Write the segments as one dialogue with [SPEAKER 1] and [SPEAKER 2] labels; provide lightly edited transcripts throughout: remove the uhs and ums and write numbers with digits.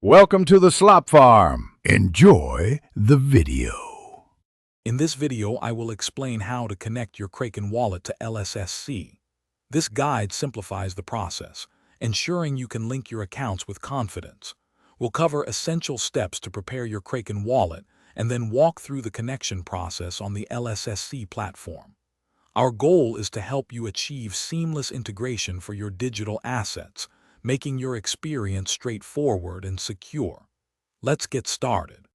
[SPEAKER 1] Welcome to the slop farm. Enjoy the video.
[SPEAKER 2] In this video, I will explain how to connect your Kraken wallet to Lssc. This guide simplifies the process, ensuring you can link your accounts with confidence. We'll cover essential steps to prepare your Kraken wallet and then walk through the connection process on the Lssc platform. Our goal is to help you achieve seamless integration for your digital assets, making your experience straightforward and secure. Let's get started.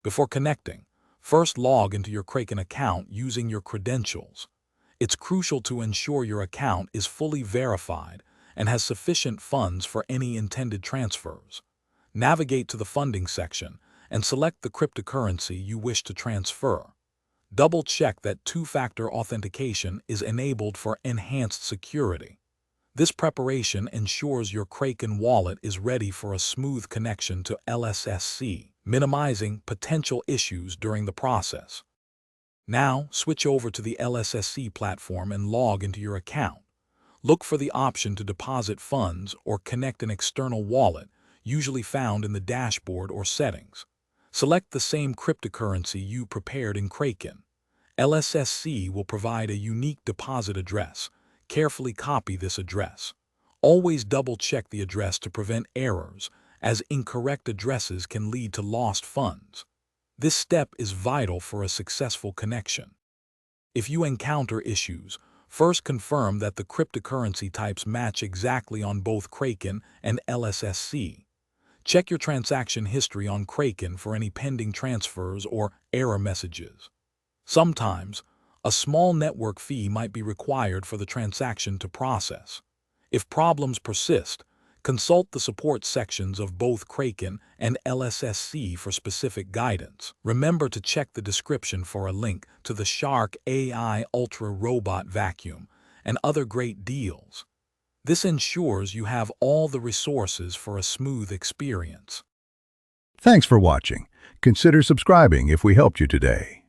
[SPEAKER 2] Before connecting, first log into your Kraken account using your credentials. It's crucial to ensure your account is fully verified and has sufficient funds for any intended transfers. Navigate to the funding section and select the cryptocurrency you wish to transfer. Double-check that two-factor authentication is enabled for enhanced security. This preparation ensures your Kraken wallet is ready for a smooth connection to Lssc, minimizing potential issues during the process. Now, switch over to the Lssc platform and log into your account. Look for the option to deposit funds or connect an external wallet, usually found in the dashboard or settings. Select the same cryptocurrency you prepared in Kraken. Lssc will provide a unique deposit address. Carefully copy this address. Always double-check the address to prevent errors, as incorrect addresses can lead to lost funds. This step is vital for a successful connection. If you encounter issues, first confirm that the cryptocurrency types match exactly on both Kraken and Lssc. Check your transaction history on Kraken for any pending transfers or error messages. Sometimes, a small network fee might be required for the transaction to process. If problems persist, consult the support sections of both Kraken and Lssc for specific guidance. Remember to check the description for a link to the Shark AI Ultra Robot Vacuum and other great deals. This ensures you have all the resources for a smooth experience.
[SPEAKER 1] Thanks for watching. Consider subscribing if we helped you today.